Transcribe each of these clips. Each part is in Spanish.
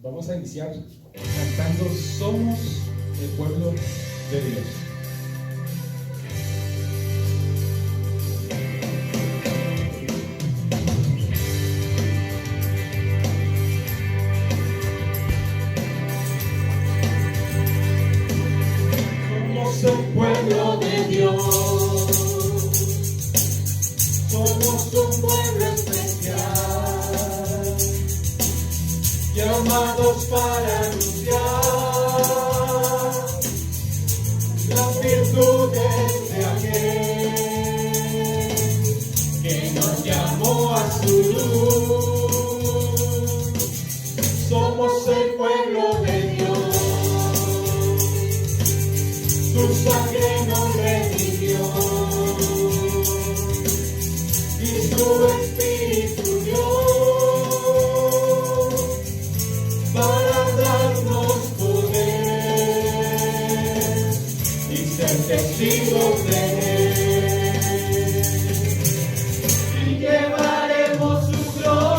Vamos a iniciar cantando Somos el pueblo de Dios. Somos el pueblo de Dios. Somos un pueblo especial, llamados para anunciar las virtudes de aquel que nos llamó a su luz. Somos el pueblo de Dios, su sangre nos redimió y su Espíritu dio para darnos poder y ser testigos de Él. Y llevaremos su gloria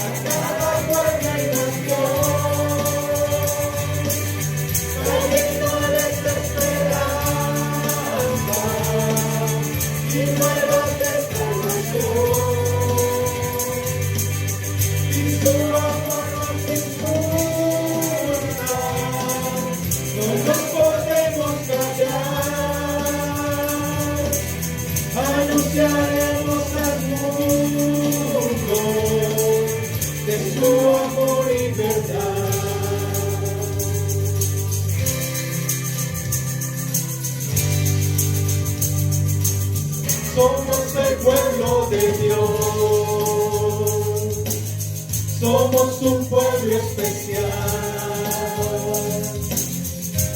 a cada pueblo y nación, trayéndoles esperanza y nuevas de salvación. Su amor nos impulsa, no nos podemos callar, anunciaremos al mundo de su amor y verdad. Somos el pueblo de Dios, somos un pueblo especial,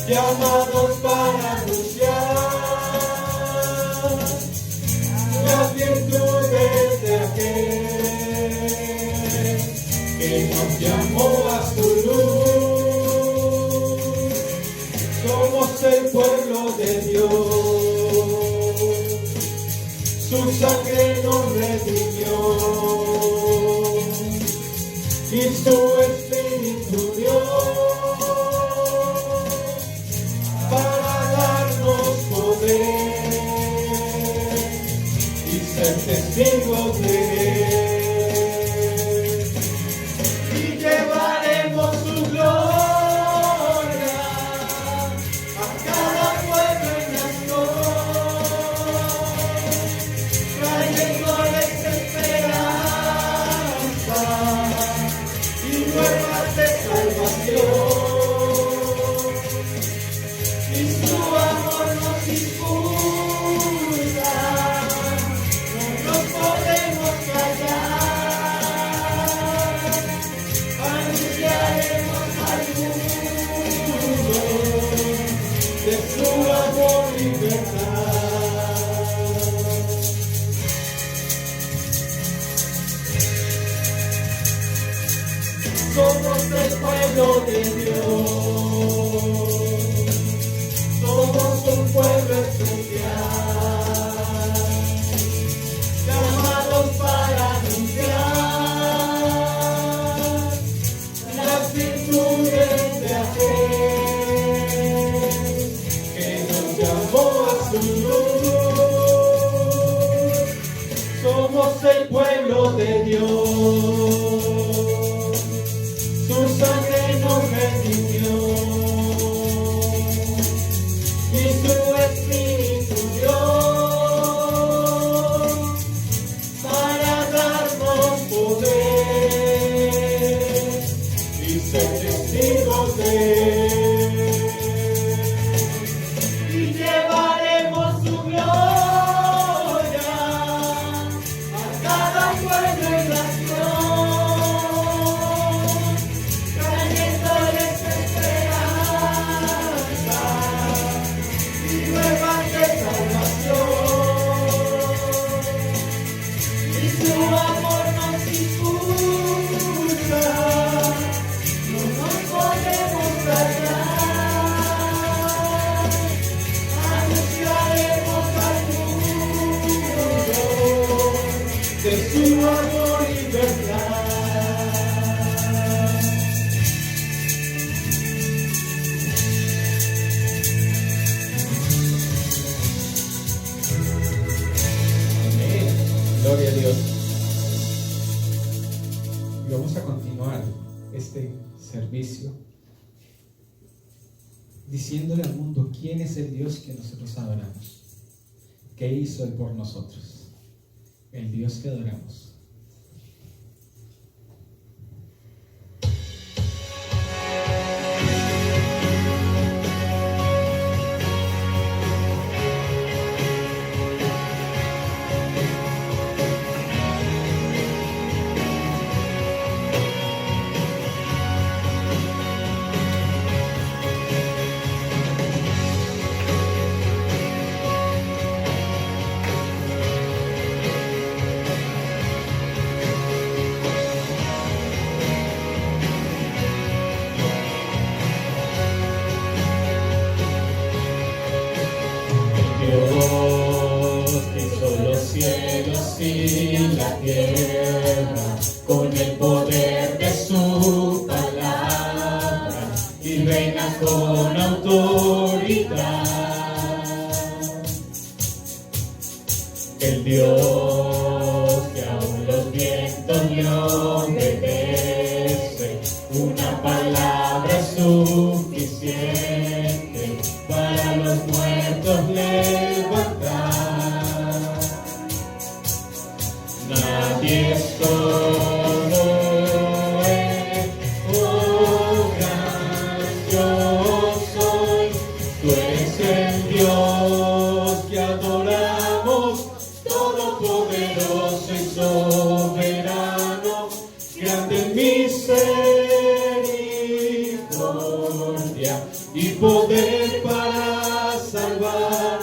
llamados para anunciar las virtudes de aquel que nos llamó a su luz. Somos el pueblo de Dios, su sangre nos redimió y su Espíritu dio para darnos poder y ser testigos de Él. Y llevaremos su gloria a cada pueblo y nación, trayéndoles esperanza y nuevas de salvación. Y su amor nos impulsa, no nos podemos callar, anunciaremos al mundo de su amor y verdad. Somos el pueblo de Dios, somos un pueblo especial, llamados para anunciar las virtudes de aquel que nos llamó a su luz. Somos el pueblo de Dios, su sangre nos redimió y su Espíritu dio para darnos poder y ser testigos de Él. Y llevaremos su gloria a cada pueblo y nación, trayéndoles esperanza y nuevas de salvación. Y su amor nos impulsa, no nos podemos callar, anunciaremos al mundo de su amor y verdad. Gloria a Dios. Y vamos a continuar este servicio diciéndole al mundo quién es el Dios que nosotros adoramos. ¿Qué hizo Él por nosotros? El Dios que adoramos. Y la tierra con el poder de su palabra y reina con autoridad. El Dios que aún los vientos le obedece, una palabra es suficiente para los muertos levantar. Nadie es como Él, oh gran yo soy. Tú eres el Dios que adoramos, todopoderoso y soberano, grande en misericordia y poder para salvar.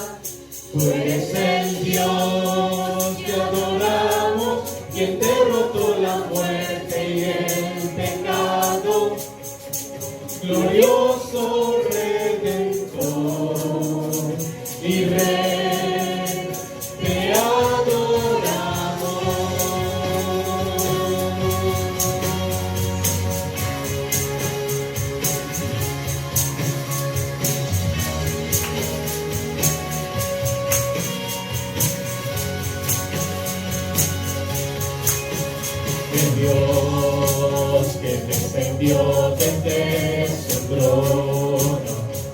Tú eres el Dios que adoramos, quien derrotó la muerte y el pecado, glorioso Redentor y Rey, te adoramos. El Dios que descendió desde su trono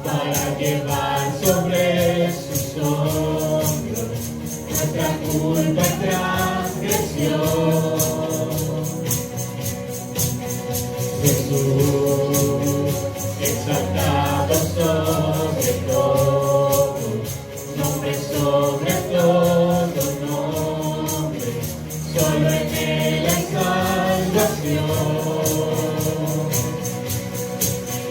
para llevar sobre sus hombros nuestra culpa y transgresión. Jesús, exaltado sobre todo, nombre sobre todo nombre, solo en Él hay salvación.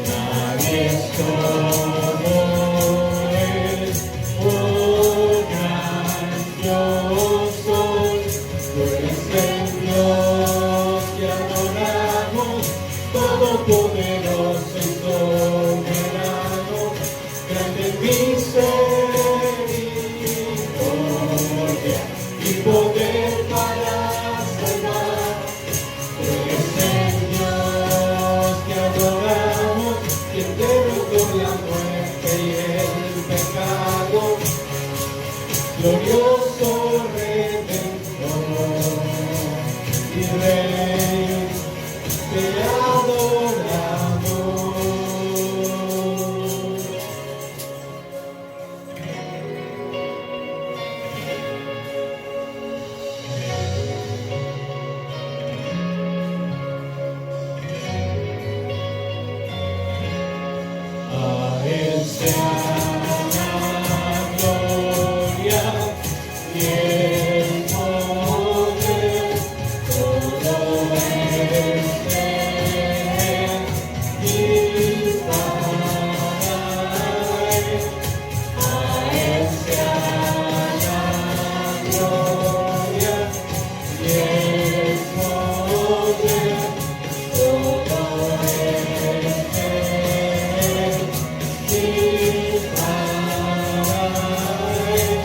Nadie es como Él, oh gran yo soy. Tú eres el Dios que adoramos, todopoderoso y soberano, grande en misericordia y poder para salvar. Tú eres el Dios que adoramos, quien derrotó la muerte y el pecado, glorioso Redentor y Rey, te adoramos. A Él sea la gloria y el poder, todo es de Él y para Él. A Él sea la gloria y el poder, todo es de Él y para Él.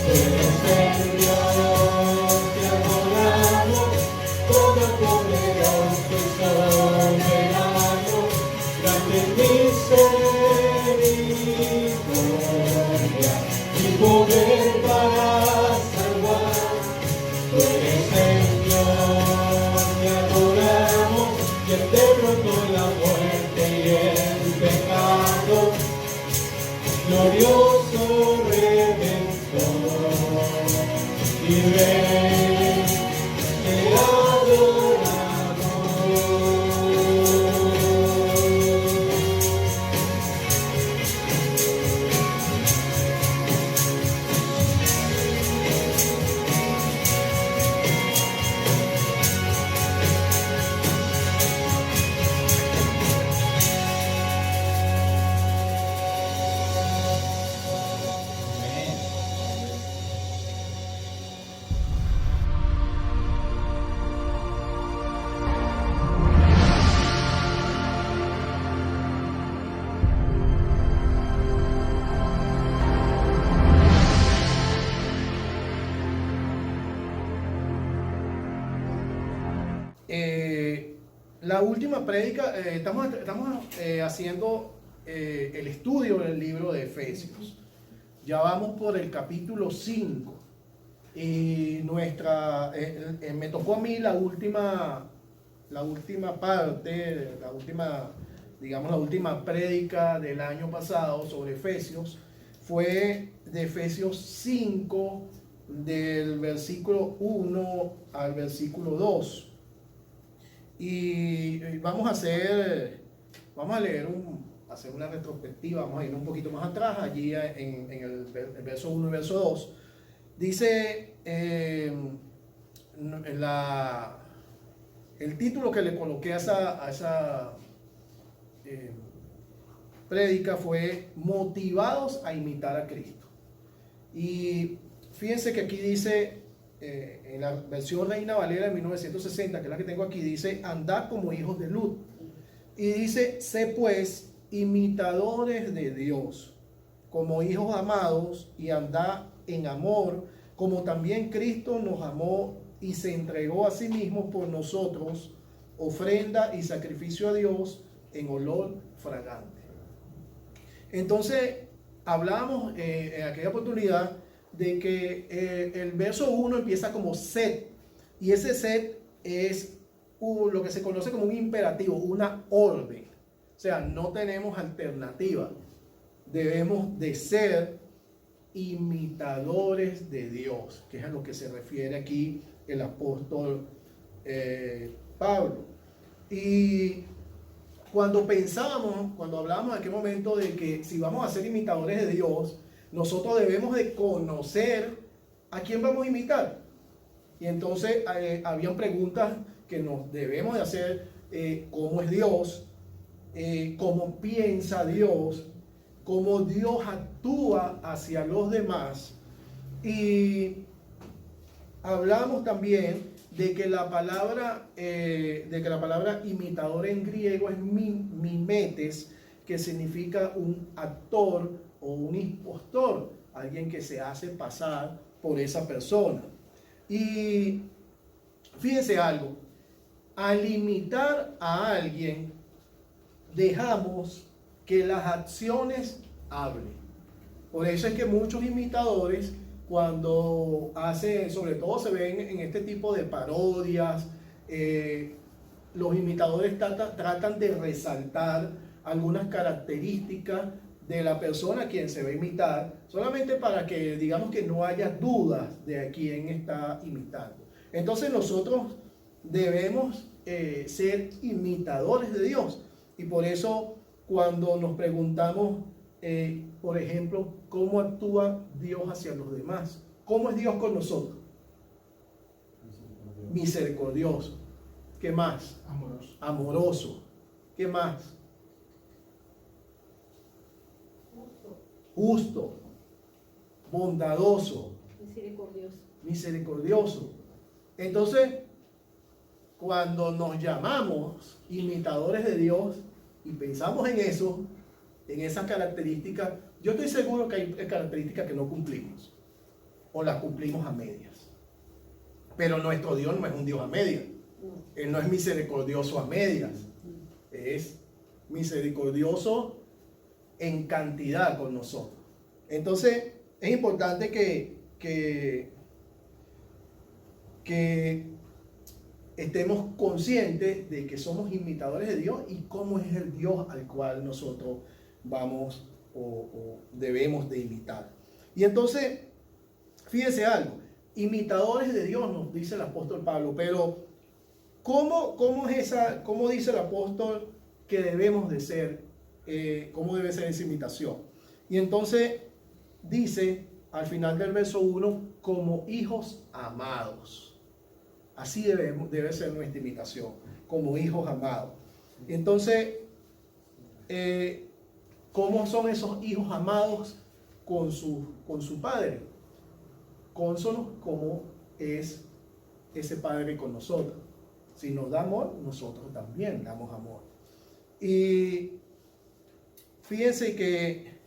Tú eres el Dios que adoramos, todopoderoso y soberano, grande en misericordia y poder para salvar. y ven, te adoramos. La última prédica, estamos haciendo el estudio del libro de Efesios. Ya vamos por el capítulo 5 y me tocó a mí la última parte, la última prédica del año pasado sobre Efesios. Fue de Efesios 5, del versículo 1 al versículo 2. Y vamos a leer hacer una retrospectiva, vamos a ir un poquito más atrás, allí en el verso 1 y verso 2. Dice el título que le coloqué a esa prédica fue Motivados a imitar a Cristo. Y fíjense que aquí dice, en la versión Reina Valera de 1960, que es la que tengo aquí, dice: andad como hijos de luz. Y dice: sé pues imitadores de Dios, como hijos amados, y andad en amor, como también Cristo nos amó y se entregó a sí mismo por nosotros, ofrenda y sacrificio a Dios en olor fragante. Entonces, hablamos en aquella oportunidad de que el verso 1 empieza como sed, y ese sed es lo que se conoce como un imperativo, una orden. O sea, no tenemos alternativa. Debemos de ser imitadores de Dios, que es a lo que se refiere aquí el apóstol Pablo. Y cuando hablábamos en aquel momento de que si vamos a ser imitadores de Dios, nosotros debemos de conocer a quién vamos a imitar. Y entonces habían preguntas que nos debemos de hacer: ¿cómo es Dios? ¿Cómo piensa Dios? ¿Cómo Dios actúa hacia los demás? Y hablamos también de que la palabra imitador en griego es mimetes, que significa un actor o un impostor, alguien que se hace pasar por esa persona. Y fíjense algo: al imitar a alguien, dejamos que las acciones hablen. Por eso es que muchos imitadores, cuando hacen, sobre todo se ven en este tipo de parodias, los imitadores tratan de resaltar algunas características de la persona a quien se va a imitar, solamente para que digamos que no haya dudas de a quién está imitando. Entonces nosotros debemos ser imitadores de Dios, y por eso cuando nos preguntamos, por ejemplo, ¿cómo actúa Dios hacia los demás? ¿Cómo es Dios con nosotros? Misericordioso. ¿Qué más? Amoroso. ¿Qué más? Justo, bondadoso, misericordioso. Entonces, cuando nos llamamos imitadores de Dios y pensamos en eso, en esas características, yo estoy seguro que hay características que no cumplimos, o las cumplimos a medias. Pero nuestro Dios no es un Dios a medias. Él no es misericordioso a medias. Es misericordioso en cantidad con nosotros. Entonces es importante que estemos conscientes de que somos imitadores de Dios y cómo es el Dios al cual nosotros vamos o debemos de imitar. Y entonces, fíjense algo: imitadores de Dios, nos dice el apóstol Pablo. Pero, ¿cómo dice el apóstol que debemos de ser? ¿Cómo debe ser esa imitación? Y entonces dice al final del verso 1, como hijos amados. Así debe ser nuestra imitación, como hijos amados. Entonces, ¿cómo son esos hijos amados con su padre? Cónsonos como es ese padre con nosotros. Si nos da amor, nosotros también damos amor. Y fíjense que,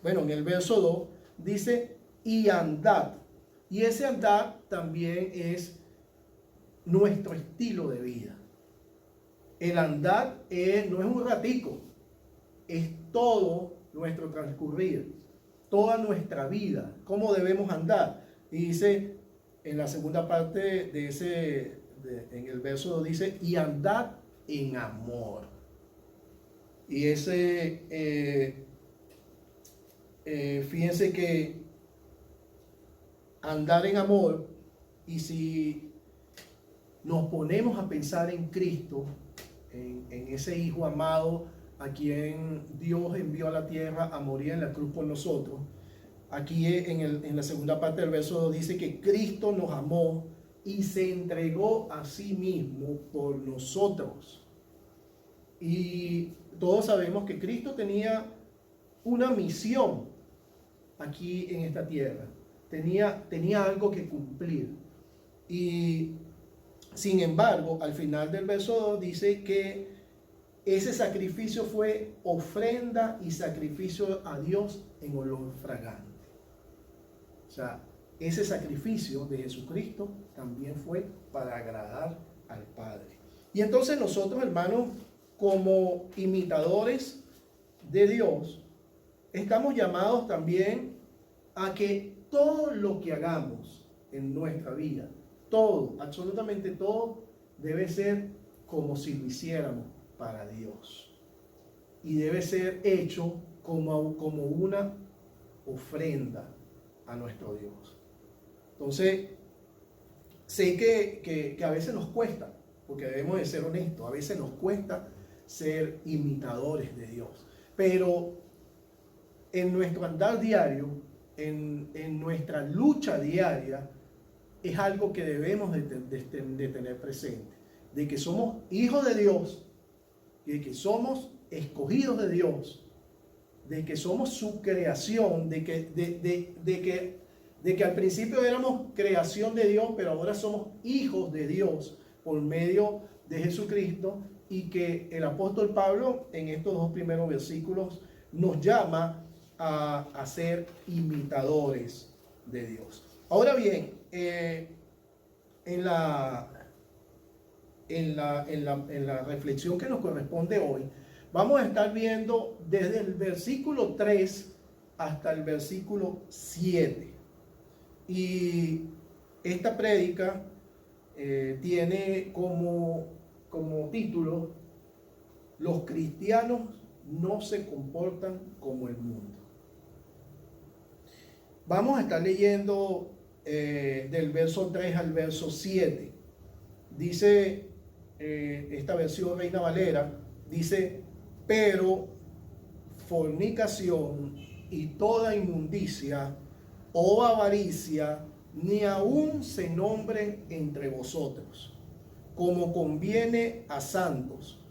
bueno, en el verso 2 dice, y andad. Y ese andar también es nuestro estilo de vida. El andar no es un ratico, es todo nuestro transcurrir, toda nuestra vida, cómo debemos andar. Y dice en la segunda parte en el verso 2 dice, y andad en amor. Y fíjense que andar en amor, y si nos ponemos a pensar en Cristo, en ese Hijo amado a quien Dios envió a la tierra a morir en la cruz por nosotros, aquí en la segunda parte del verso 2 dice que Cristo nos amó y se entregó a sí mismo por nosotros. Y todos sabemos que Cristo tenía una misión aquí en esta tierra. Tenía algo que cumplir. Y sin embargo, al final del verso 2 dice que ese sacrificio fue ofrenda y sacrificio a Dios en olor fragante. O sea, ese sacrificio de Jesucristo también fue para agradar al Padre. Y entonces nosotros, hermanos, como imitadores de Dios, estamos llamados también a que todo lo que hagamos en nuestra vida, todo, absolutamente todo, debe ser como si lo hiciéramos para Dios. Y debe ser hecho como una ofrenda a nuestro Dios. Entonces, sé que a veces nos cuesta, porque debemos de ser honestos, a veces nos cuesta ser imitadores de Dios. Pero en nuestro andar diario, en nuestra lucha diaria, es algo que debemos de tener presente, de que somos hijos de Dios, de que somos escogidos de Dios, de que somos su creación, de que al principio éramos creación de Dios, pero ahora somos hijos de Dios por medio de Jesucristo, y que el apóstol Pablo en estos dos primeros versículos nos llama a ser imitadores de Dios. Ahora bien, en la reflexión que nos corresponde hoy, vamos a estar viendo desde el versículo 3 hasta el versículo 7. Y esta prédica tiene como título: los cristianos no se comportan como el mundo. Vamos a estar leyendo del verso 3 al verso 7. Dice esta versión Reina Valera, dice: pero fornicación y toda inmundicia o avaricia ni aun se nombre entre vosotros, como conviene a santos,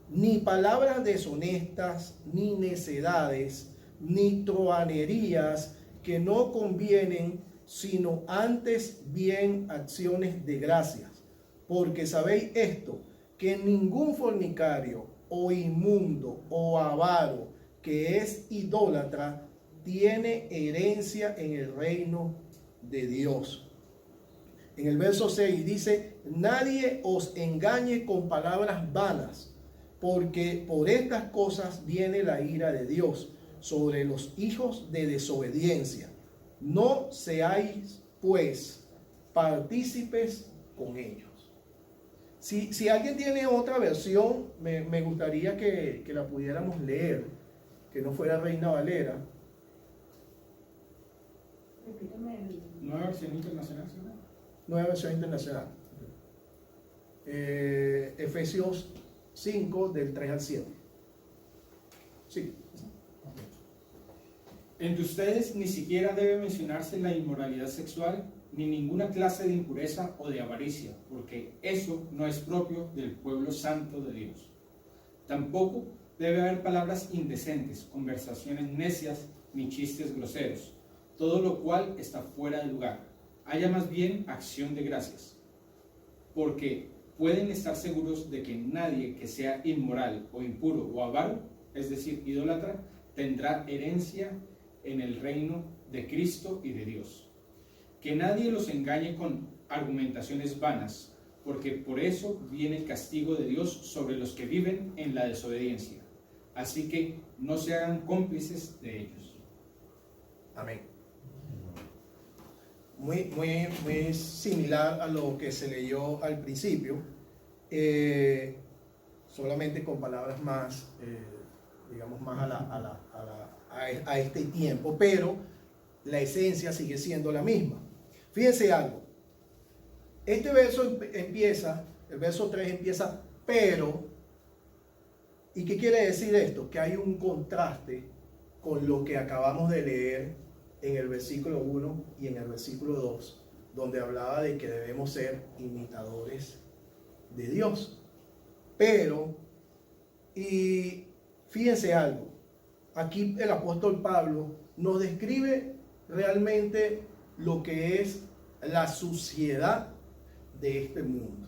ni palabras deshonestas, ni necedades, ni truhanerías que no convienen, sino antes bien acciones de gracias. Porque sabéis esto, que ningún fornicario o inmundo o avaro que es idólatra tiene herencia en el reino de Dios. En el verso 6 dice: nadie os engañe con palabras vanas, porque por estas cosas viene la ira de Dios sobre los hijos de desobediencia. No seáis pues partícipes con ellos. Si alguien tiene otra versión, me gustaría que la pudiéramos leer, que no fuera Reina Valera. Repíteme el Nueva versión internacional, ¿sí? Nueva versión internacional. Efesios 5, del 3 al 7. Sí. Entre ustedes ni siquiera debe mencionarse la inmoralidad sexual, ni ninguna clase de impureza o de avaricia, porque eso no es propio del pueblo santo de Dios. Tampoco debe haber palabras indecentes, conversaciones necias, ni chistes groseros, todo lo cual está fuera de lugar. Haya más bien acción de gracias, porque pueden estar seguros de que nadie que sea inmoral o impuro o avaro, es decir, idólatra, tendrá herencia en el reino de Cristo y de Dios. Que nadie los engañe con argumentaciones vanas, porque por eso viene el castigo de Dios sobre los que viven en la desobediencia. Así que no se hagan cómplices de ellos. Amén. Muy similar a lo que se leyó al principio, solamente con palabras más, digamos, más a este tiempo, pero la esencia sigue siendo la misma. Fíjense algo, este verso empieza, el verso 3 empieza, pero, ¿y qué quiere decir esto? Que hay un contraste con lo que acabamos de leer en el versículo 1 y en el versículo 2, donde hablaba de que debemos ser imitadores de Dios. Pero, y fíjense algo, aquí el apóstol Pablo nos describe realmente lo que es la suciedad de este mundo.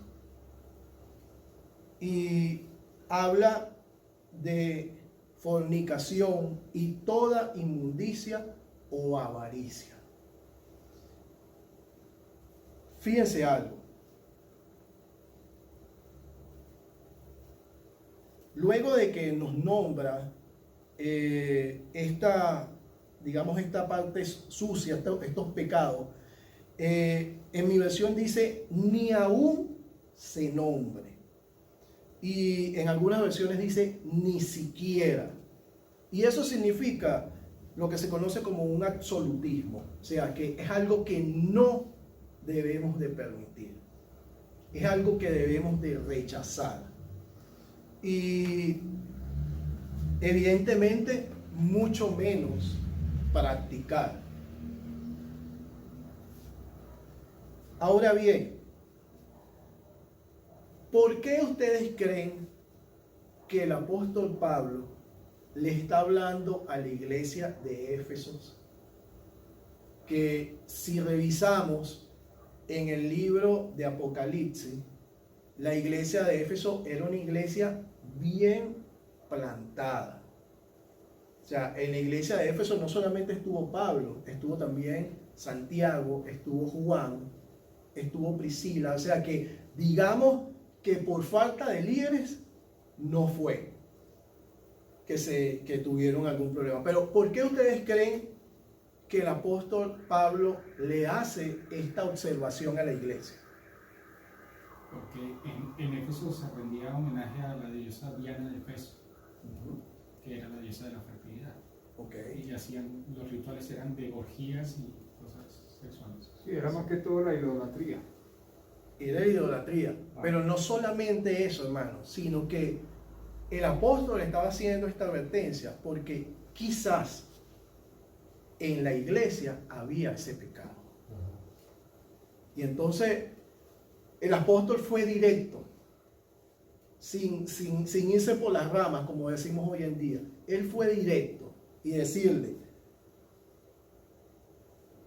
Y habla de fornicación y toda inmundicia o avaricia. Fíjense algo. Luego de que nos nombra esta parte sucia, estos pecados, en mi versión dice, ni aún se nombre. Y en algunas versiones dice, ni siquiera. Y eso significa lo que se conoce como un absolutismo. O sea, que es algo que no debemos de permitir. Es algo que debemos de rechazar. Y evidentemente, mucho menos practicar. Ahora bien, ¿por qué ustedes creen que el apóstol Pablo le está hablando a la iglesia de Éfeso? Que si revisamos en el libro de Apocalipsis, la iglesia de Éfeso era una iglesia bien plantada. O sea, en la iglesia de Éfeso no solamente estuvo Pablo, estuvo también Santiago, estuvo Juan, estuvo Priscila. O sea que digamos que por falta de líderes no fue que tuvieron algún problema. Pero ¿por qué ustedes creen que el apóstol Pablo le hace esta observación a la iglesia? Porque en Éfeso se rendía homenaje a la diosa Diana de Éfeso, que era la diosa de la fertilidad. Okay. Y hacían, los rituales eran de orgías y cosas sexuales. Sí, era más que todo la idolatría. Era idolatría. Pero no solamente eso, hermano, sino que el apóstol estaba haciendo esta advertencia porque quizás en la iglesia había ese pecado. Y entonces el apóstol fue directo, sin irse por las ramas, como decimos hoy en día. Él fue directo y decirle,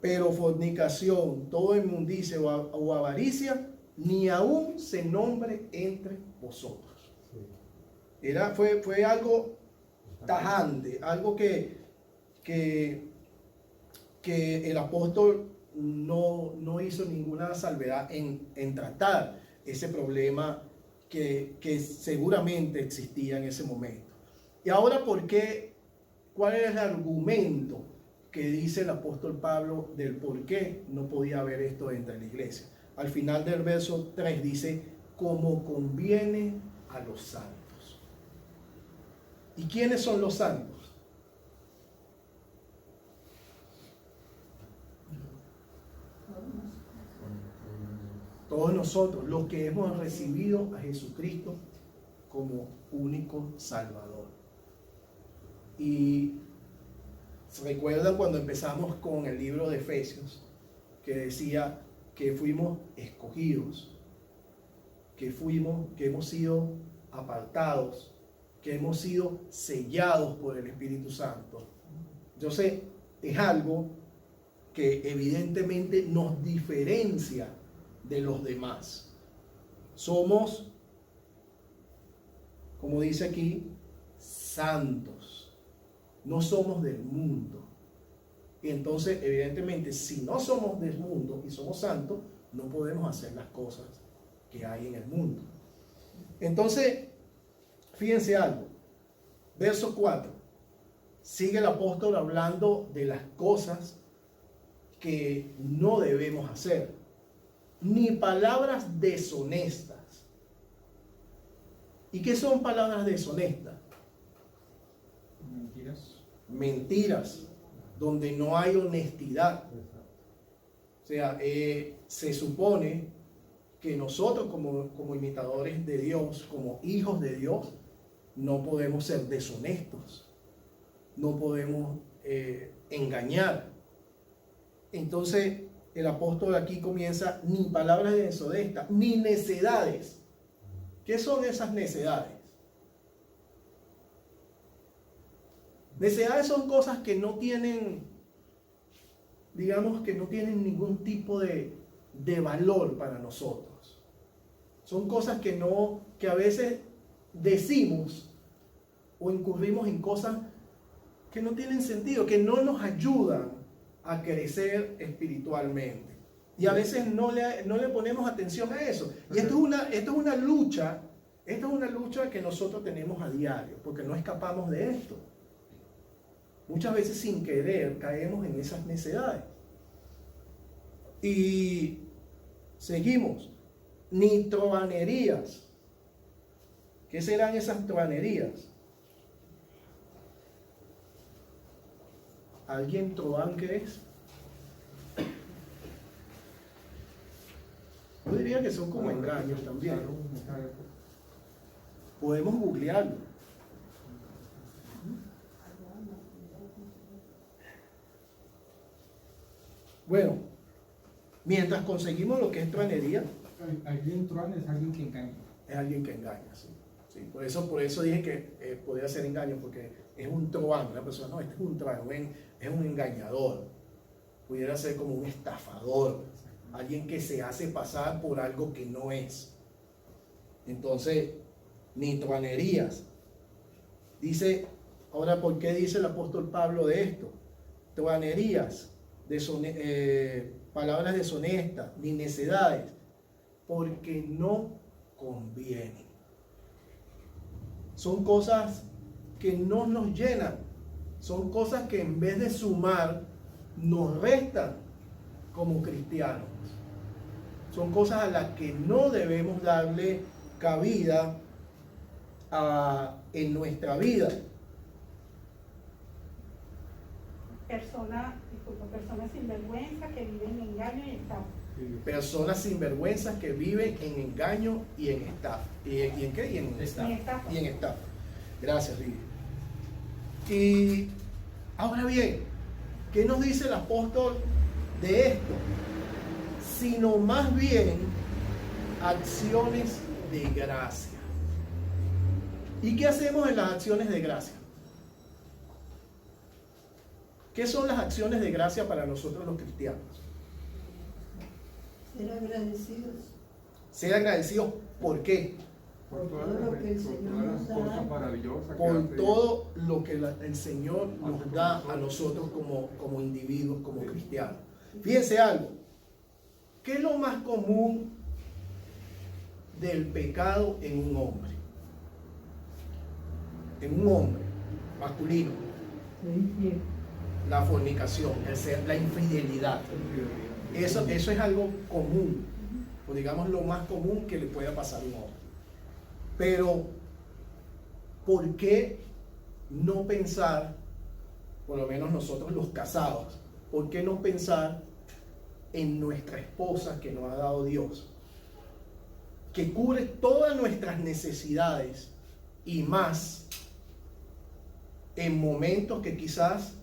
pero fornicación, toda inmundicia o avaricia, ni aún se nombre entre vosotros. Fue algo tajante, algo que el apóstol no hizo ninguna salvedad en tratar ese problema que seguramente existía en ese momento. Y ahora, ¿cuál es el argumento que dice el apóstol Pablo del por qué no podía haber esto dentro de la iglesia? Al final del verso 3 dice, como conviene a los santos. ¿Y quiénes son los santos? todos nosotros, los que hemos recibido a Jesucristo como único Salvador. Y recuerdan cuando empezamos con el libro de Efesios, que decía que fuimos escogidos, que hemos sido apartados, que hemos sido sellados por el Espíritu Santo. Yo sé, es algo que evidentemente nos diferencia de los demás. Somos, como dice aquí, santos. No somos del mundo. Y entonces, evidentemente, si no somos del mundo y somos santos, no podemos hacer las cosas que hay en el mundo. Entonces, fíjense algo. Verso 4. Sigue el apóstol hablando de las cosas que no debemos hacer. Ni palabras deshonestas. ¿Y qué son palabras deshonestas? Mentiras. Mentiras, donde no hay honestidad. O sea, se supone que nosotros como imitadores de Dios, como hijos de Dios, no podemos ser deshonestos, no podemos engañar. Entonces el apóstol aquí comienza: ni palabras deshonestas, ni necedades. ¿Qué son esas necedades? Necedades son cosas que no tienen, digamos que no tienen ningún tipo de valor para nosotros. Son cosas que a veces decimos o incurrimos en cosas que no tienen sentido, que no nos ayudan a crecer espiritualmente. Y a veces no le ponemos atención a eso. Y esto es una lucha que nosotros tenemos a diario, porque no escapamos de esto. Muchas veces sin querer caemos en esas necedades. Y seguimos. Ni trovanerías. ¿Qué serán esas trovanerías? ¿Alguien trován qué es? Yo diría que son como engaños también. Podemos googlearlo. Bueno, mientras conseguimos lo que es truanería, Alguien truán es alguien que engaña. es alguien que engaña, ¿sí? Sí, por eso dije que podría ser engaño, porque es un truán. La persona, no, este es un truán, es un engañador. Pudiera ser como un estafador, alguien que se hace pasar por algo que no es. Entonces, ni truanerías. Dice, ahora, ¿por qué dice el apóstol Pablo de esto? Truanerías, palabras deshonestas, ni necedades, porque no convienen. Son cosas que no nos llenan, son cosas que en vez de sumar, nos restan como cristianos. Son cosas a las que no debemos darle cabida en nuestra vida. Personas sinvergüenza que viven en engaño y estafa. Personas sinvergüenzas que viven en engaño y en estafa. ¿Y en qué? Y en estafa. Y en estafa. Gracias, Vivi. Y ahora bien, ¿qué nos dice el apóstol de esto? Sino más bien acciones de gracia. ¿Y qué hacemos en las acciones de gracia? ¿Qué son las acciones de gracia para nosotros los cristianos? Ser agradecidos. Ser agradecidos, ¿por qué? Por todo lo que el Señor nos da. Cosas maravillosas que Por hace. todo lo que el Señor nos da a nosotros como individuos, como cristianos. Fíjense algo. ¿Qué es lo más común del pecado en un hombre? En un hombre masculino. La fornicación, la infidelidad. Eso es algo común, o digamos lo más común que le pueda pasar a un hombre. Pero, ¿por qué no pensar, por lo menos nosotros los casados, por qué no pensar en nuestra esposa que nos ha dado Dios? que cubre todas nuestras necesidades y más en momentos que quizás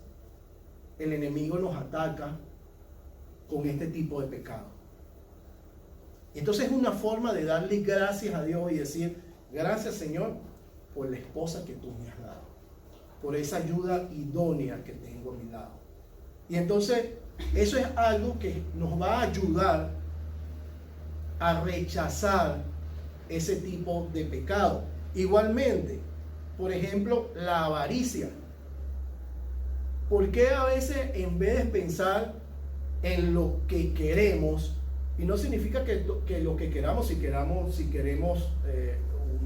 el enemigo nos ataca con este tipo de pecado. Entonces es una forma de darle gracias a Dios y decir, gracias Señor por la esposa que tú me has dado, por esa ayuda idónea que tengo a mi lado. Y entonces eso es algo que nos va a ayudar a rechazar ese tipo de pecado. Igualmente, por ejemplo, la avaricia. ¿Por qué a veces en vez de pensar en lo que queremos, y no significa que lo que queramos, si queremos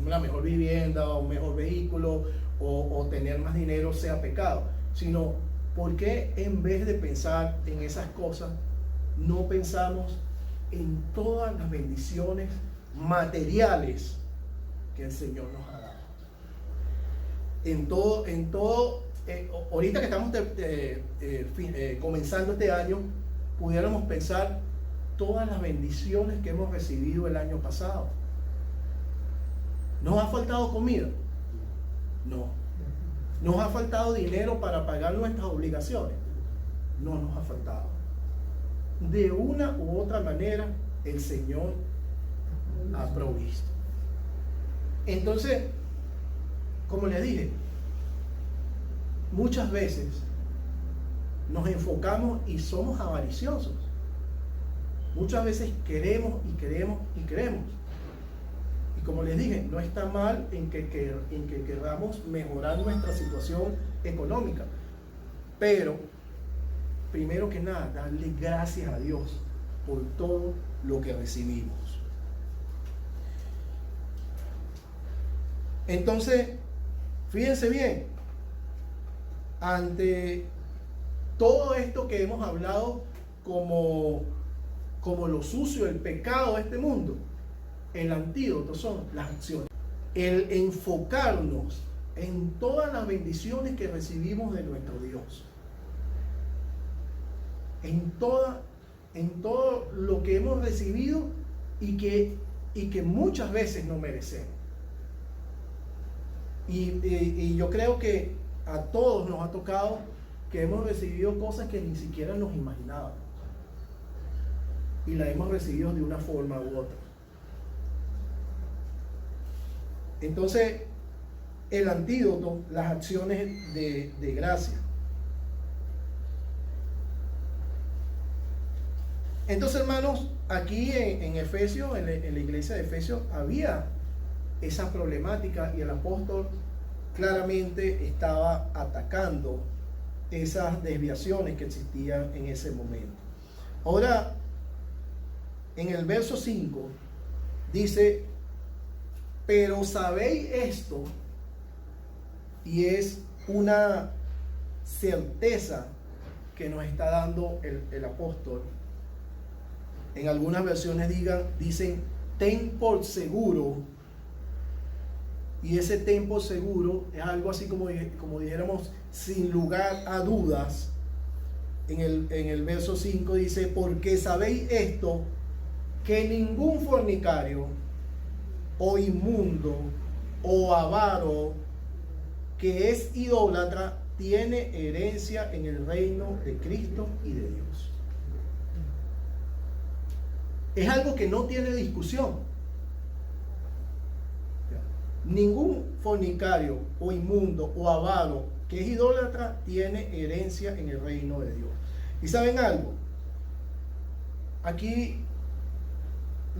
una mejor vivienda o un mejor vehículo o tener más dinero sea pecado, sino por qué en vez de pensar en esas cosas no pensamos en todas las bendiciones materiales que el Señor nos ha dado? En todo, ahorita que estamos comenzando este año, pudiéramos pensar todas las bendiciones que hemos recibido el año pasado. ¿Nos ha faltado comida? No. ¿Nos ha faltado dinero para pagar nuestras obligaciones? No nos ha faltado. De una u otra manera, el Señor ha provisto. Entonces, como les dije, muchas veces nos enfocamos y somos avariciosos. Muchas veces queremos y queremos y queremos. Y como les dije, no está mal en que queramos mejorar nuestra situación económica. Pero, primero que nada, darle gracias a Dios por todo lo que recibimos. Entonces, fíjense bien, ante todo esto que hemos hablado como lo sucio, el pecado de este mundo, el antídoto son las acciones. El enfocarnos en todas las bendiciones que recibimos de nuestro Dios. En todo lo que hemos recibido y que muchas veces no merecemos. Y yo creo que a todos nos ha tocado que hemos recibido cosas que ni siquiera nos imaginábamos. Y las hemos recibido de una forma u otra. Entonces, el antídoto, las acciones de gracia. Entonces, hermanos, aquí en Efesios, en la iglesia de Efesios, había esa problemática y el apóstol claramente estaba atacando esas desviaciones que existían en ese momento. Ahora, en el verso 5 dice, pero sabéis esto, y es una certeza que nos está dando el apóstol. En algunas versiones dicen, ten por seguro, y ese ten por seguro es algo así como dijéramos, sin lugar a dudas. En el verso 5 dice, porque sabéis esto, que ningún fornicario, o inmundo, o avaro, que es idólatra, tiene herencia en el reino de Cristo y de Dios. Es algo que no tiene discusión. Ningún fornicario, o inmundo, o avaro, que es idólatra, tiene herencia en el reino de Dios. ¿Y saben algo? Aquí,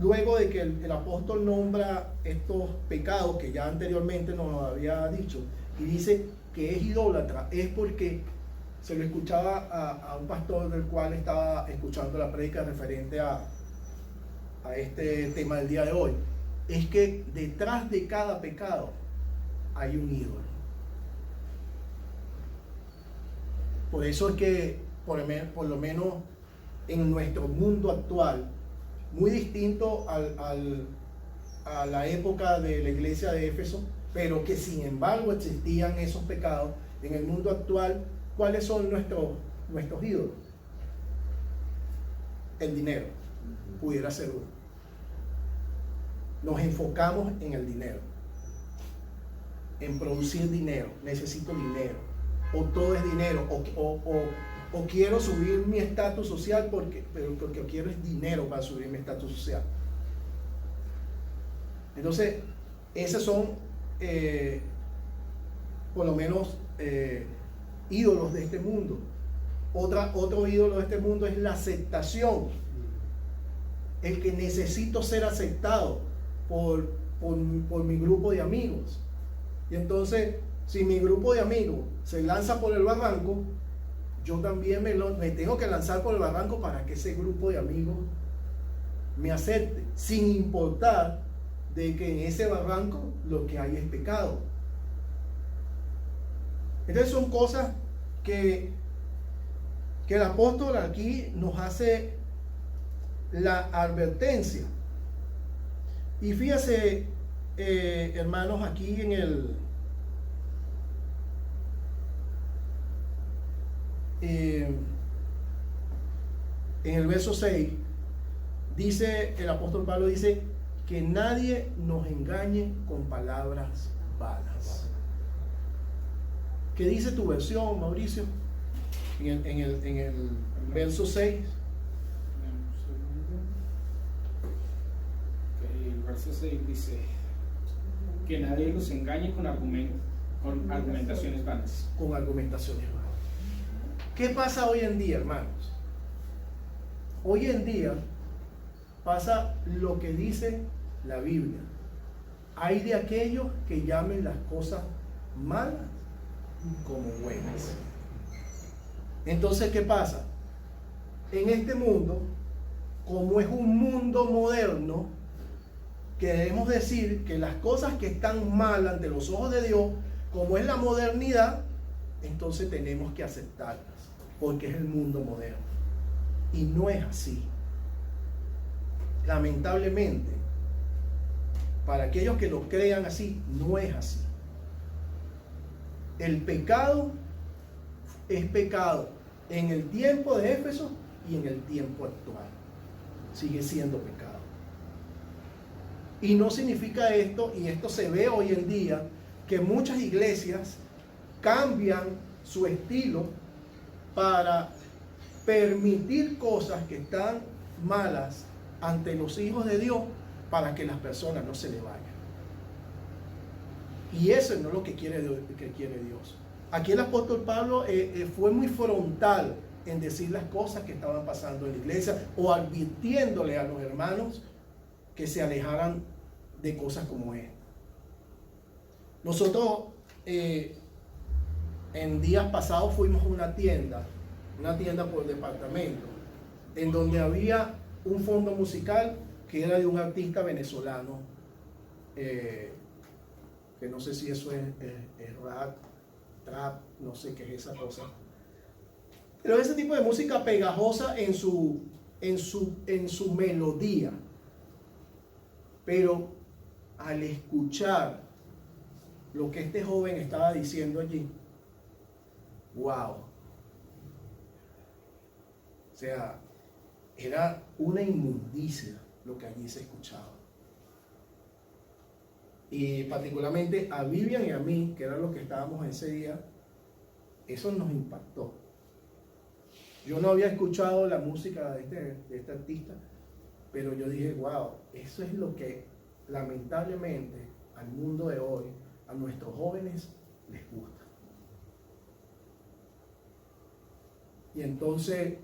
luego de que el apóstol nombra estos pecados que ya anteriormente nos había dicho, y dice que es idólatra, es porque se lo escuchaba a un pastor del cual estaba escuchando la prédica referente a este tema del día de hoy. Es que detrás de cada pecado hay un ídolo. Por eso es que, por lo menos en nuestro mundo actual, muy distinto a la época de la iglesia de Éfeso, pero que sin embargo existían esos pecados, en el mundo actual, ¿cuáles son nuestros ídolos? El dinero, pudiera ser uno. nos enfocamos en el dinero, en producir dinero, necesito dinero, o todo es dinero, o quiero subir mi estatus social porque quiero es dinero para subir mi estatus social. Entonces, esos son por lo menos ídolos de este mundo. Otro ídolo de este mundo es la aceptación. El que necesito ser aceptado por mi grupo de amigos. Y entonces, si mi grupo de amigos se lanza por el barranco, yo también me tengo que lanzar por el barranco para que ese grupo de amigos me acepte, sin importar de que en ese barranco lo que hay es pecado. Entonces son cosas que el apóstol aquí nos hace la advertencia. Y fíjese, hermanos, aquí en el verso 6, dice el apóstol Pablo, dice que nadie nos engañe con palabras vanas. ¿Qué dice tu versión, Mauricio? En el verso 6. El verso 6 dice que nadie los engañe con argumentaciones vanas. Con argumentaciones vanas. ¿Qué pasa hoy en día, hermanos? Hoy en día pasa lo que dice la Biblia. Hay de aquellos que llamen las cosas malas como buenas. Entonces, ¿qué pasa? En este mundo, como es un mundo moderno, queremos decir que las cosas que están mal ante los ojos de Dios, como es la modernidad, entonces tenemos que aceptarlas, porque es el mundo moderno. Y no es así. Lamentablemente, para aquellos que lo crean así, no es así. El pecado es pecado en el tiempo de Éfeso y en el tiempo actual. Sigue siendo pecado. Y no significa esto, y esto se ve hoy en día, que muchas iglesias cambian su estilo para permitir cosas que están malas ante los hijos de Dios para que las personas no se le vayan. Y eso no es lo que quiere Dios. Aquí el apóstol Pablo fue muy frontal en decir las cosas que estaban pasando en la iglesia o advirtiéndole a los hermanos que se alejaran de cosas como esta. Nosotros en días pasados fuimos a una tienda por departamento, en donde había un fondo musical que era de un artista venezolano, que no sé si eso es rap, trap, no sé qué es esa cosa, pero ese tipo de música pegajosa en su melodía. Pero al escuchar lo que este joven estaba diciendo allí, wow, o sea, era una inmundicia lo que allí se escuchaba. Y particularmente a Vivian y a mí, que eran los que estábamos ese día, eso nos impactó. Yo no había escuchado la música de este artista, pero yo dije, wow, eso es lo que lamentablemente al mundo de hoy, a nuestros jóvenes les gusta. Y entonces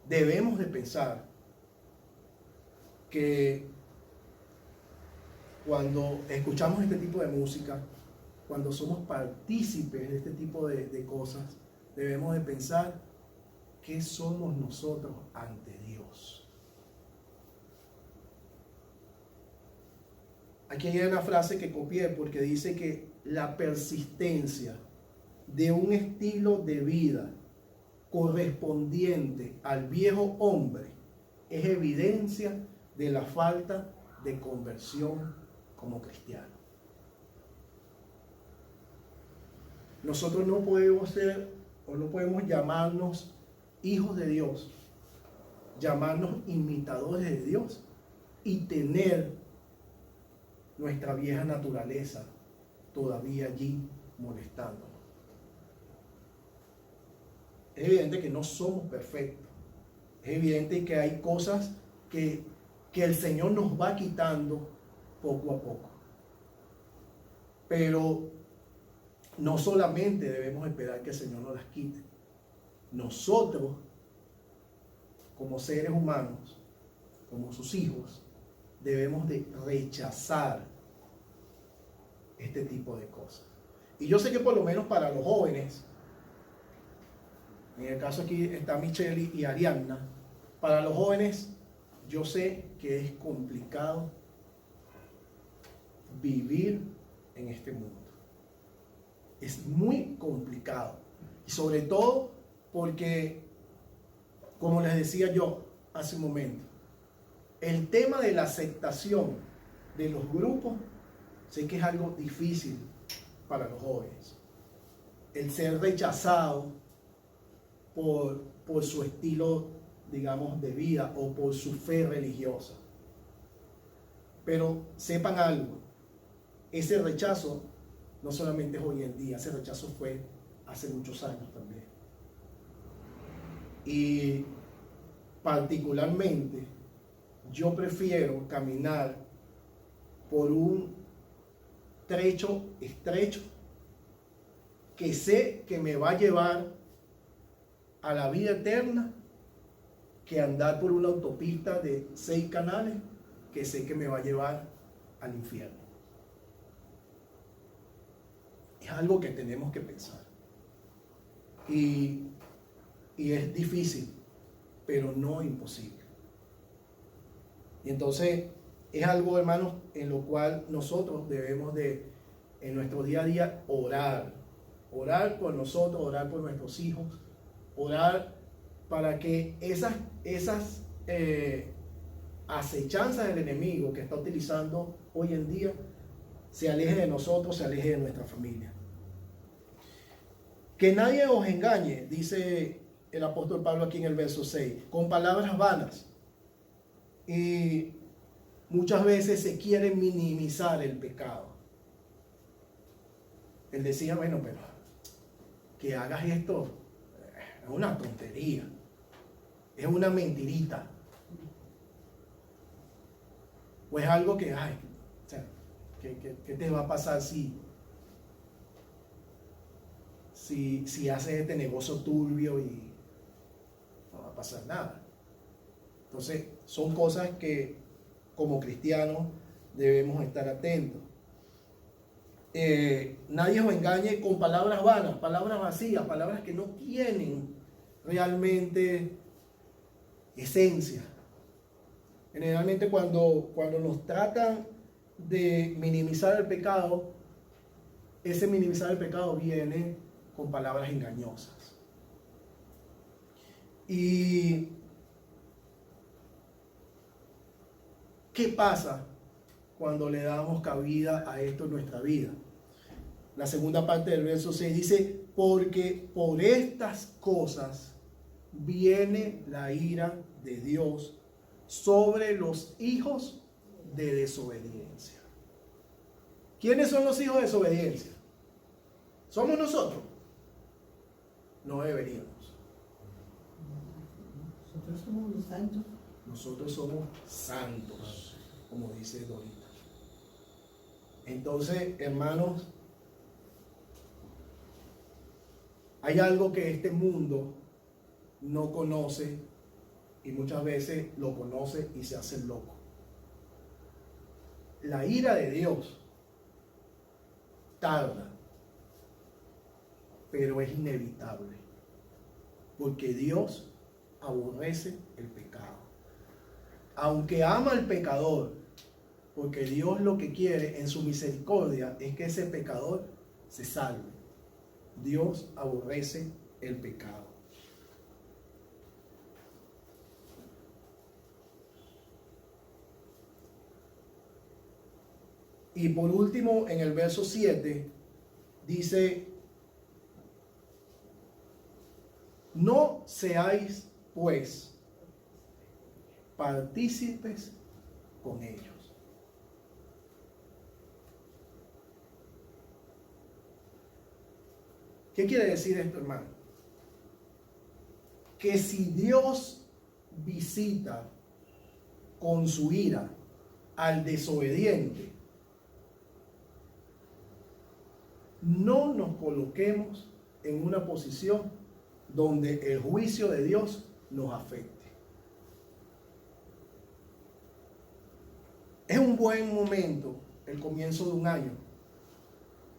debemos de pensar que cuando escuchamos este tipo de música, cuando somos partícipes de este tipo de cosas, debemos de pensar qué somos nosotros ante Dios. Aquí hay una frase que copié porque dice que la persistencia de un estilo de vida correspondiente al viejo hombre es evidencia de la falta de conversión como cristiano. Nosotros no podemos ser o no podemos llamarnos hijos de Dios, llamarnos imitadores de Dios, y tener nuestra vieja naturaleza todavía allí molestándonos. Es evidente que no somos perfectos. Es evidente que hay cosas que el Señor nos va quitando poco a poco. Pero no solamente debemos esperar que el Señor nos las quite. Nosotros, como seres humanos, como sus hijos, debemos de rechazar este tipo de cosas. Y yo sé que por lo menos para los jóvenes, en el caso aquí está Michelle y Arianna, para los jóvenes yo sé que es complicado vivir en este mundo. Es muy complicado. Y sobre todo porque, como les decía yo hace un momento, el tema de la aceptación de los grupos, sé que es algo difícil para los jóvenes. El ser rechazado por su estilo, digamos, de vida o por su fe religiosa. Pero sepan algo, ese rechazo no solamente es hoy en día, ese rechazo fue hace muchos años también. Y particularmente, yo prefiero caminar por un trecho estrecho que sé que me va a llevar a la vida eterna, que andar por una autopista de 6 canales que sé que me va a llevar al infierno. Es algo que tenemos que pensar. Y es difícil, pero no imposible. Y entonces es algo, hermanos, en lo cual nosotros debemos de, en nuestro día a día, orar. Orar por nosotros, orar por nuestros hijos, orar para que esas acechanzas del enemigo que está utilizando hoy en día se aleje de nosotros, se aleje de nuestra familia. Que nadie os engañe, dice el apóstol Pablo aquí en el verso 6, con palabras vanas. Y muchas veces se quiere minimizar el pecado. Él decía, bueno, pero que hagas esto es una tontería, es una mentirita, o es algo que, ay, o sea, ¿qué te va a pasar si haces este negocio turbio y no va a pasar nada? Entonces, son cosas que como cristianos debemos estar atentos. Nadie os engañe con palabras vanas, palabras vacías, palabras que no tienen realmente esencia. Generalmente cuando nos tratan de minimizar el pecado, ese minimizar el pecado viene con palabras engañosas. ¿Y qué pasa cuando le damos cabida a esto en nuestra vida? La segunda parte del verso 6 dice, porque por estas cosas viene la ira de Dios sobre los hijos de desobediencia. ¿Quiénes son los hijos de desobediencia? ¿Somos nosotros? No deberíamos. Nosotros somos los santos. Nosotros somos santos, como dice Dorita. Entonces, hermanos, hay algo que este mundo no conoce y muchas veces lo conoce y se hace loco. La ira de Dios tarda, pero es inevitable, porque Dios aborrece el pecado. Aunque ama al pecador, porque Dios lo que quiere en su misericordia es que ese pecador se salve. Dios aborrece el pecado. Y por último, en el verso 7, dice, no seáis pues partícipes con ellos. ¿Qué quiere decir esto, hermano? Que si Dios visita con su ira al desobediente, no nos coloquemos en una posición donde el juicio de Dios nos afecte. Es un buen momento, el comienzo de un año,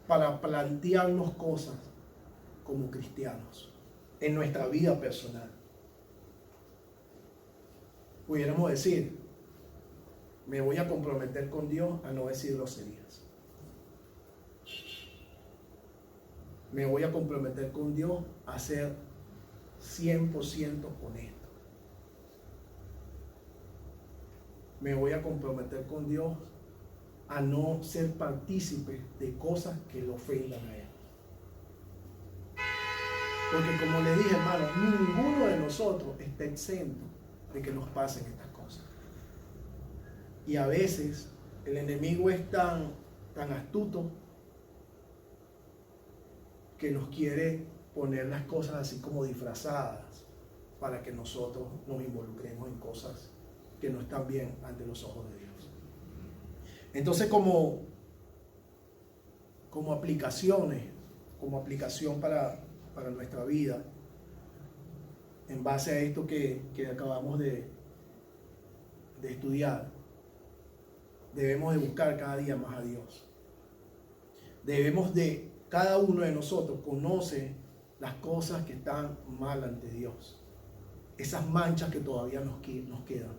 para plantearnos cosas como cristianos en nuestra vida personal. Pudiéramos decir, me voy a comprometer con Dios a no decir groserías. Me voy a comprometer con Dios a ser 100% honesto. Me voy a comprometer con Dios a no ser partícipe de cosas que le ofendan a Él. Porque como le dije, hermano, ninguno de nosotros está exento de que nos pasen estas cosas. Y a veces el enemigo es tan astuto que nos quiere poner las cosas así como disfrazadas para que nosotros nos involucremos en cosas que no están bien ante los ojos de Dios. Entonces, como aplicación para nuestra vida, en base a esto que acabamos de estudiar, debemos de buscar cada día más a Dios. Cada uno de nosotros conoce las cosas que están mal ante Dios, esas manchas que todavía nos quedan.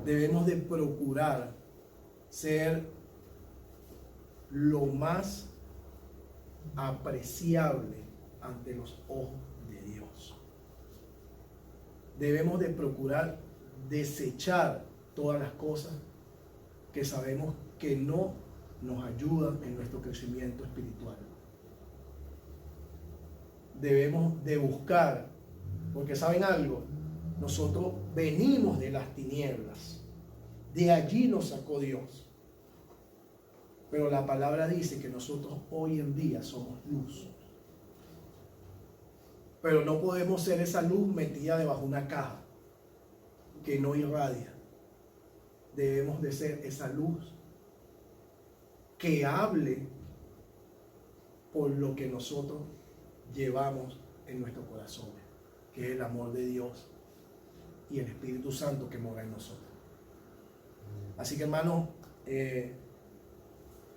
Debemos de procurar ser lo más apreciable ante los ojos de Dios. Debemos de procurar desechar todas las cosas que sabemos que no nos ayudan en nuestro crecimiento espiritual. Debemos de buscar, porque ¿saben algo? Nosotros venimos de las tinieblas, de allí nos sacó Dios. Pero la palabra dice que nosotros hoy en día somos luz. Pero no podemos ser esa luz metida debajo de una caja que no irradia. Debemos de ser esa luz que hable por lo que nosotros llevamos en nuestro corazón, que es el amor de Dios y el Espíritu Santo que mora en nosotros. Así que, hermanos,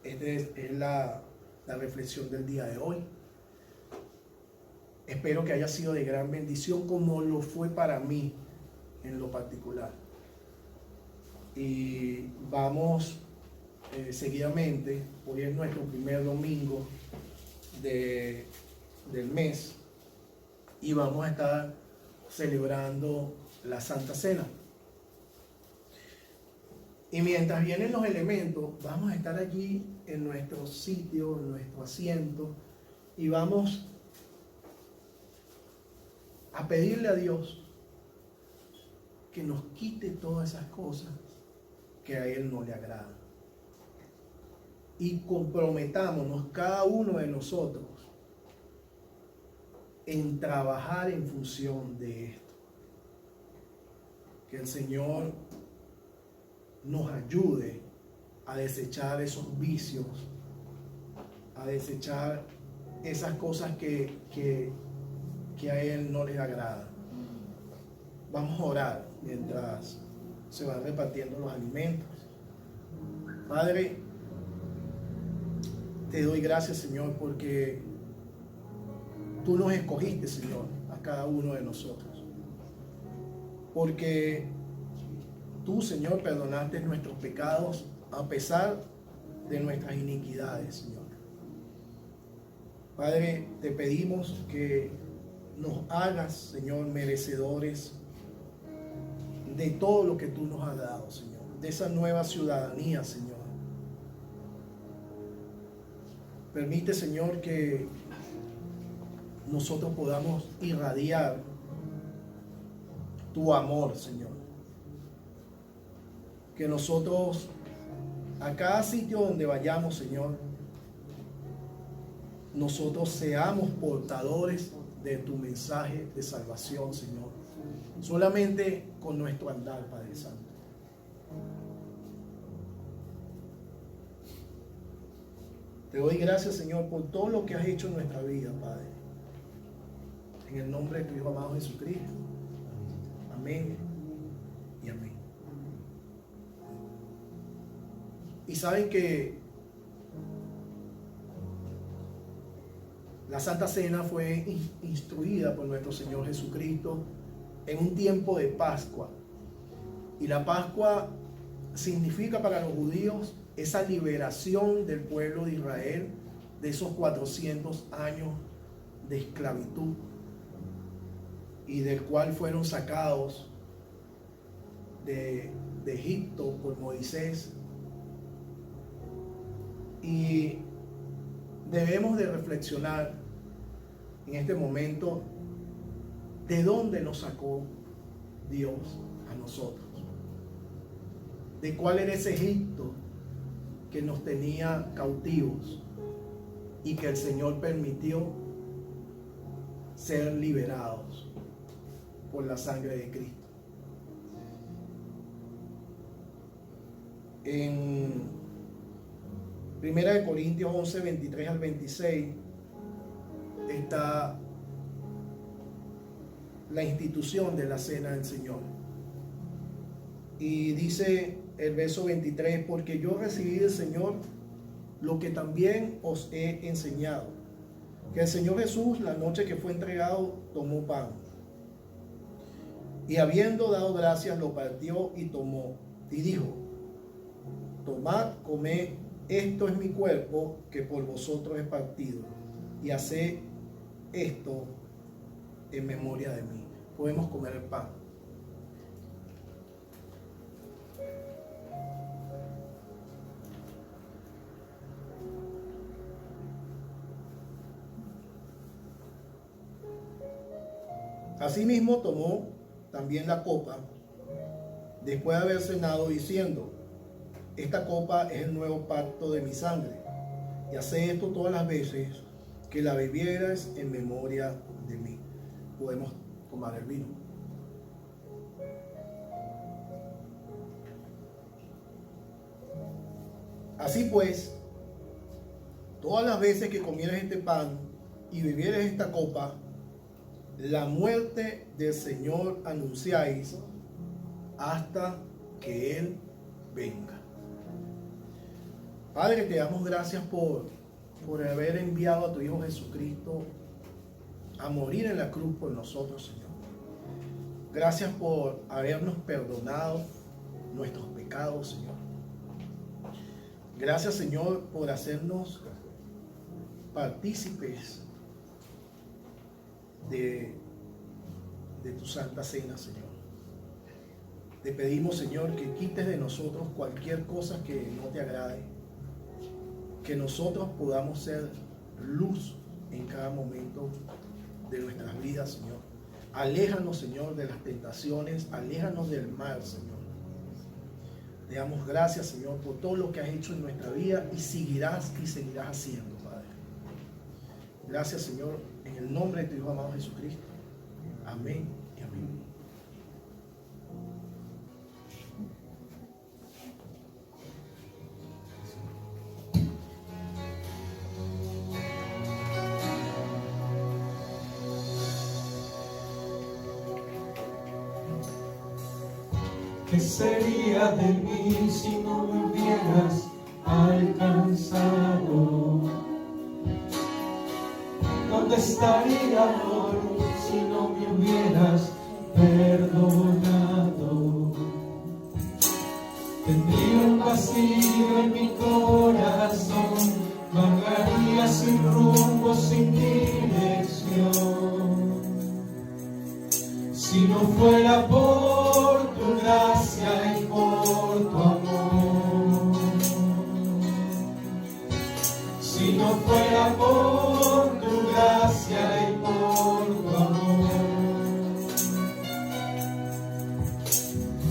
esta es la reflexión del día de hoy. Espero que haya sido de gran bendición, como lo fue para mí en lo particular. Y vamos seguidamente, hoy es nuestro primer domingo del mes, y vamos a estar celebrando la Santa Cena. Y mientras vienen los elementos, vamos a estar allí en nuestro sitio, en nuestro asiento, y vamos a pedirle a Dios que nos quite todas esas cosas que a Él no le agradan. Y comprometámonos cada uno de nosotros en trabajar en función de esto. Que el Señor nos ayude a desechar esos vicios, a desechar esas cosas que a Él no le agrada. Vamos a orar mientras se van repartiendo los alimentos. Padre, te doy gracias, Señor, porque tú nos escogiste, Señor, a cada uno de nosotros. Porque tú, Señor, perdonaste nuestros pecados a pesar de nuestras iniquidades, Señor. Padre, te pedimos que nos hagas, Señor, merecedores de todo lo que tú nos has dado, Señor, de esa nueva ciudadanía, Señor. Permite, Señor, que nosotros podamos irradiar tu amor, Señor. que nosotros, a cada sitio donde vayamos, Señor, nosotros seamos portadores de tu mensaje de salvación, Señor. Solamente con nuestro andar, Padre Santo. Te doy gracias, Señor, por todo lo que has hecho en nuestra vida, Padre. En el nombre de tu Hijo amado Jesucristo. Amén y amén. Y saben que la Santa Cena fue instruida por nuestro Señor Jesucristo en un tiempo de Pascua. Y la Pascua significa para los judíos esa liberación del pueblo de Israel de esos 400 años de esclavitud y del cual fueron sacados de Egipto por Moisés. Y debemos de reflexionar en este momento de dónde nos sacó Dios a nosotros, de cuál era ese Egipto que nos tenía cautivos y que el Señor permitió ser liberados por la sangre de Cristo. En 1 Corintios 11, 23 al 26 está la institución de la cena del Señor. Y dice el verso 23, porque yo recibí del Señor lo que también os he enseñado, que el Señor Jesús, la noche que fue entregado, tomó pan, y habiendo dado gracias, lo partió y tomó, y dijo: tomad, comed, esto es mi cuerpo que por vosotros he partido, y haced esto en memoria de mí. Podemos comer el pan. Asimismo tomó también la copa después de haber cenado, diciendo: esta copa es el nuevo pacto de mi sangre, y haced esto todas las veces que la bebierais en memoria de mí. Podemos tomar el vino. Así pues, todas las veces que comieras este pan y bebieras esta copa, la muerte del Señor anunciáis hasta que Él venga. Padre, te damos gracias por haber enviado a tu Hijo Jesucristo a morir en la cruz por nosotros, Señor. Gracias por habernos perdonado nuestros pecados, Señor. Gracias, Señor, por hacernos partícipes de tu Santa Cena, Señor. Te pedimos, Señor, que quites de nosotros cualquier cosa que no te agrade, que nosotros podamos ser luz en cada momento de nuestras vidas, Señor. Aléjanos, Señor, de las tentaciones, aléjanos del mal, Señor. Te damos gracias, Señor, por todo lo que has hecho en nuestra vida y seguirás haciendo, Padre. Gracias, Señor, en el nombre de tu Hijo amado Jesucristo. Amén y amén. ¿Qué sería de mí si no me hubieras alcanzado? ¿Dónde estaría hoy si no me hubieras perdonado? Tendría un vacío en mi corazón, vagaría sin rumbo, sin dirección. Si no fuera por tu gracia y por tu amor, si no fuera por tu gracia y por tu amor,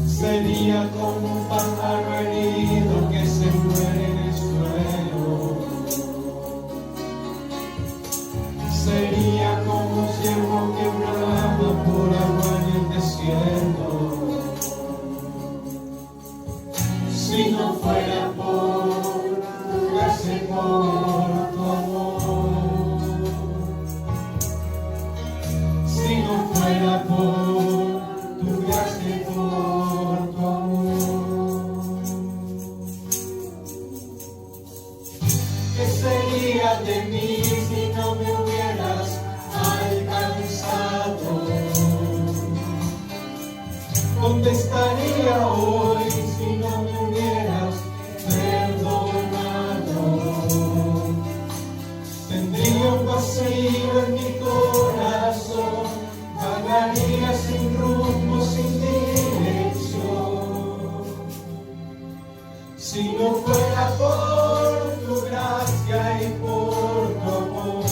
sería como un pájaro herido que se muere en el suelo. Sería como un ciervo que brama por agua en el desierto. Si no fuera por tu gracia y por tu amor, si no fuera por tu gracia y por tu amor, ¿qué sería de mí si no me hubieras alcanzado? ¿Dónde estaría hoy si no me hubieras perdonado? Tendría un vacío en mi corazón, vagaría sin rumbo, sin dirección. Si no fuera por tu gracia y por tu amor,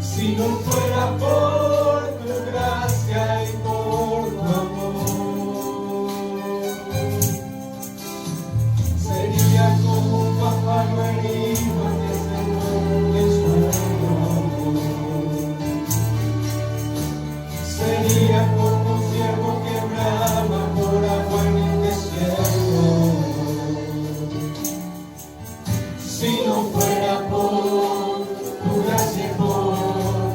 si no fuera por tu gracia y por tu amor, sería como un pájaro herido que se muere en el suelo. Sería como un ciervo que brama por agua en el desierto. Si no fuera por tu gracia y por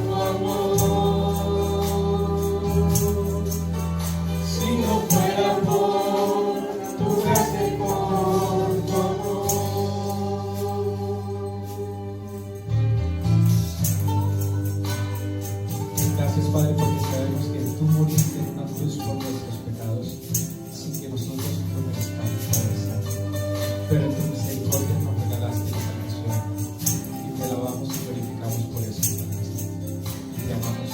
tu amor, si no fuera por tu gracia y por tu amor. Gracias, Padre, porque sabemos que tú moriste en una cruz por nuestros pecados, sin que nosotros lo merezcamos, Padre Santo. Pero en tu misericordia nos regalaste la salvación y te alabamos y glorificamos por eso, Padre Santo. Y te amamos.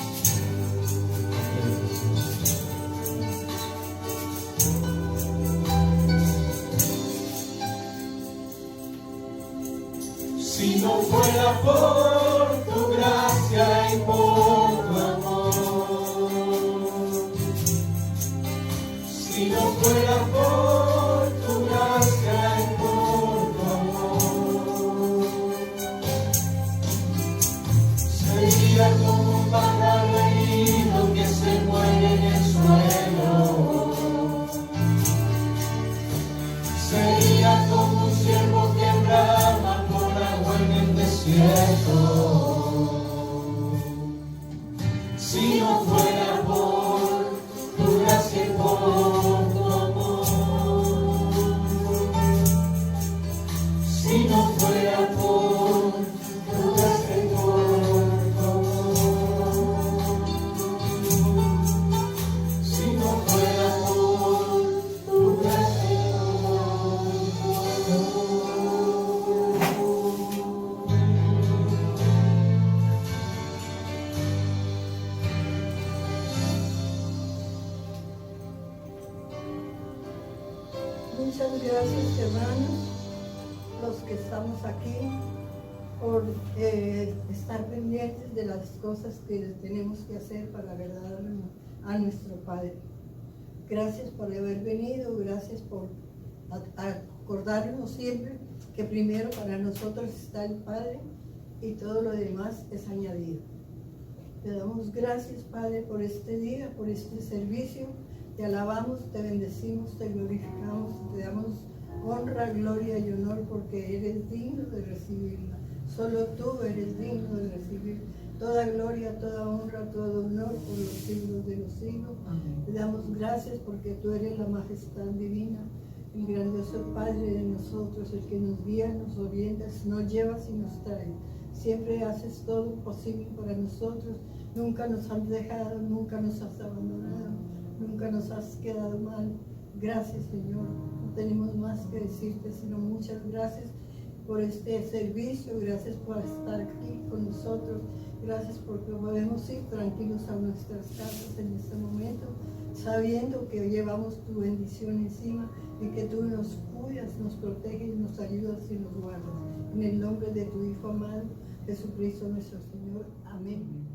Si no fuera por tu gracia y por tu amor, si no fuera por tu gracia y por tu amor, sería como un pájaro herido que se muere en el suelo. Sería como un ciervo que brama por agua en el desierto. Si no fuera por tu gracia y por tu amor, si no fuera por tu gracia y por tu amor, si no fuera por tu gracia y por tu amor. Muchas gracias, hermanos, los que estamos aquí, por estar pendientes de las cosas que tenemos que hacer para agradar a nuestro Padre. Gracias por haber venido, gracias por acordarnos siempre que primero para nosotros está el Padre y todo lo demás es añadido. Te damos gracias, Padre, por este día, por este servicio. Te alabamos, te bendecimos, te glorificamos, te damos honra, gloria y honor porque eres digno de recibirla. Solo tú eres digno de recibir toda gloria, toda honra, todo honor por los siglos de los siglos. Te damos gracias porque tú eres la majestad divina, el grandioso Padre de nosotros, el que nos guía, nos orienta, nos lleva y nos trae. Siempre haces todo posible para nosotros. Nunca nos has dejado, nunca nos has abandonado, nunca nos has quedado mal. Gracias, Señor. No tenemos más que decirte, sino muchas gracias por este servicio. Gracias por estar aquí con nosotros. Gracias porque podemos ir tranquilos a nuestras casas en este momento, sabiendo que llevamos tu bendición encima y que tú nos cuidas, nos proteges, nos ayudas y nos guardas. En el nombre de tu Hijo amado, Jesucristo nuestro Señor. Amén.